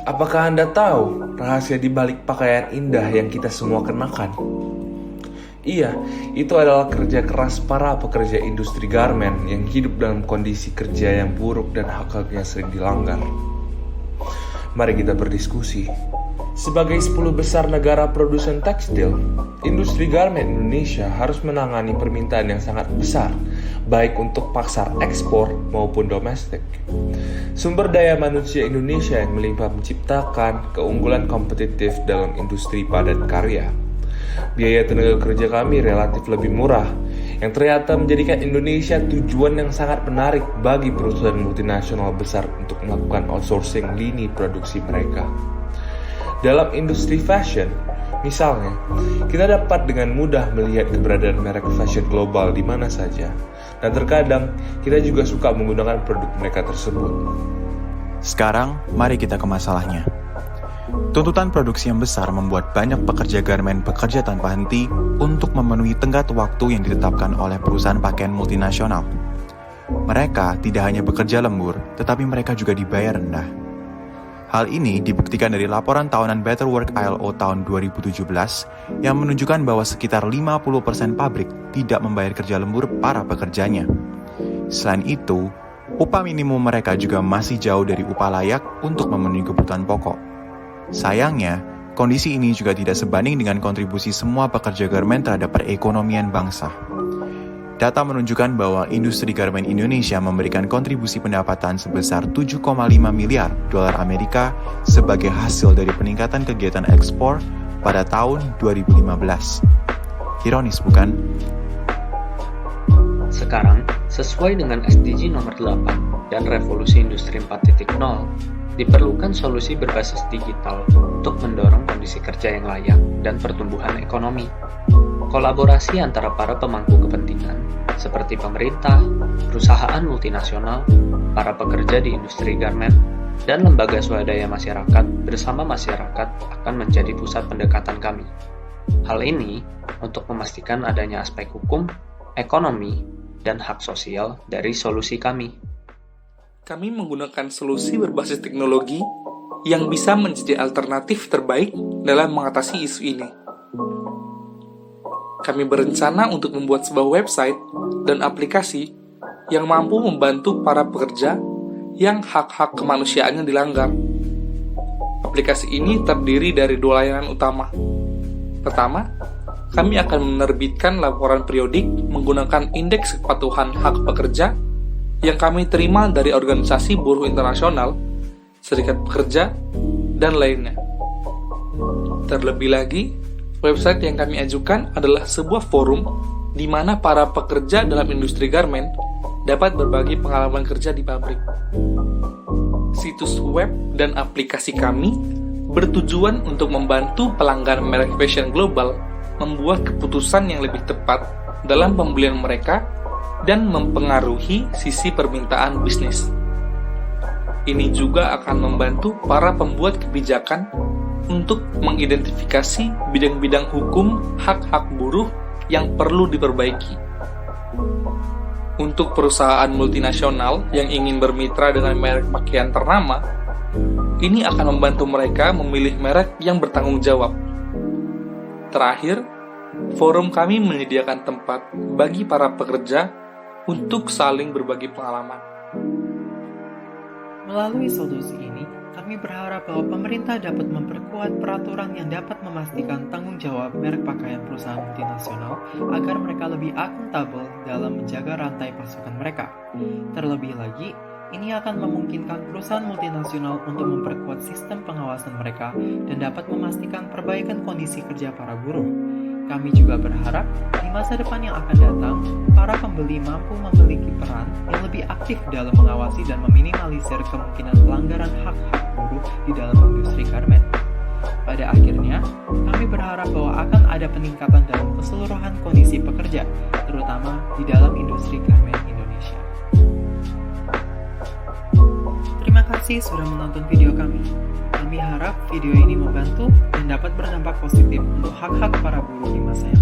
Apakah Anda tahu rahasia di balik pakaian indah yang kita semua kenakan? Iya, itu adalah kerja keras para pekerja industri garmen yang hidup dalam kondisi kerja yang buruk dan hak-haknya sering dilanggar. Mari kita berdiskusi. Sebagai 10 besar negara produsen tekstil, industri garmen Indonesia harus menangani permintaan yang sangat besar, baik untuk pasar ekspor maupun domestik. Sumber daya manusia Indonesia yang melimpah menciptakan keunggulan kompetitif dalam industri padat karya. Biaya tenaga kerja kami relatif lebih murah, yang ternyata menjadikan Indonesia tujuan yang sangat menarik bagi perusahaan multinasional besar untuk melakukan outsourcing lini produksi mereka. Dalam industri fashion, misalnya, kita dapat dengan mudah melihat keberadaan merek fashion global di mana saja, dan terkadang kita juga suka menggunakan produk mereka tersebut. Sekarang, mari kita ke masalahnya. Tuntutan produksi yang besar membuat banyak pekerja garmen bekerja tanpa henti untuk memenuhi tenggat waktu yang ditetapkan oleh perusahaan pakaian multinasional. Mereka tidak hanya bekerja lembur, tetapi mereka juga dibayar rendah. Hal ini dibuktikan dari laporan tahunan Better Work ILO tahun 2017 yang menunjukkan bahwa sekitar 50% pabrik tidak membayar kerja lembur para pekerjanya. Selain itu, upah minimum mereka juga masih jauh dari upah layak untuk memenuhi kebutuhan pokok. Sayangnya, kondisi ini juga tidak sebanding dengan kontribusi semua pekerja garmen terhadap perekonomian bangsa. Data menunjukkan bahwa industri garmen Indonesia memberikan kontribusi pendapatan sebesar 7,5 miliar dolar Amerika sebagai hasil dari peningkatan kegiatan ekspor pada tahun 2015. Ironis, bukan? Sekarang, sesuai dengan SDG nomor 8 dan revolusi industri 4.0, diperlukan solusi berbasis digital untuk mendorong kondisi kerja yang layak dan pertumbuhan ekonomi. Kolaborasi antara para pemangku kepentingan, seperti pemerintah, perusahaan multinasional, para pekerja di industri garmen, dan lembaga swadaya masyarakat bersama masyarakat akan menjadi pusat pendekatan kami. Hal ini untuk memastikan adanya aspek hukum, ekonomi, dan hak sosial dari solusi kami. Kami menggunakan solusi berbasis teknologi yang bisa menjadi alternatif terbaik dalam mengatasi isu ini. Kami berencana untuk membuat sebuah website dan aplikasi yang mampu membantu para pekerja yang hak-hak kemanusiaannya dilanggar. Aplikasi ini terdiri dari 2 layanan utama. Pertama, kami akan menerbitkan laporan periodik menggunakan indeks kepatuhan hak pekerja yang kami terima dari organisasi buruh internasional, serikat pekerja, dan lainnya. Terlebih lagi, website yang kami ajukan adalah sebuah forum di mana para pekerja dalam industri garmen dapat berbagi pengalaman kerja di pabrik. Situs web dan aplikasi kami bertujuan untuk membantu pelanggan merek fashion global membuat keputusan yang lebih tepat dalam pembelian mereka dan mempengaruhi sisi permintaan bisnis. Ini juga akan membantu para pembuat kebijakan untuk mengidentifikasi bidang-bidang hukum hak-hak buruh yang perlu diperbaiki. Untuk perusahaan multinasional yang ingin bermitra dengan merek pakaian ternama, ini akan membantu mereka memilih merek yang bertanggung jawab. Terakhir, forum kami menyediakan tempat bagi para pekerja untuk saling berbagi pengalaman. Melalui solusi ini, kami berharap bahwa pemerintah dapat memperkuat peraturan yang dapat memastikan tanggung jawab merek pakaian perusahaan multinasional agar mereka lebih akuntabel dalam menjaga rantai pasokan mereka. Terlebih lagi, ini akan memungkinkan perusahaan multinasional untuk memperkuat sistem pengawasan mereka dan dapat memastikan perbaikan kondisi kerja para buruh. Kami juga berharap di masa depan yang akan datang, para pembeli mampu memiliki peran yang lebih aktif dalam mengawasi dan meminimalisir kemungkinan pelanggaran hak-hak buruh di dalam industri garmen. Pada akhirnya, kami berharap bahwa akan ada peningkatan dalam keseluruhan kondisi pekerja, terutama di dalam industri garmen Indonesia. Terima kasih sudah menonton video kami. Kami harap video ini membantu dan dapat berdampak positif untuk hak-hak para buruh di masa yang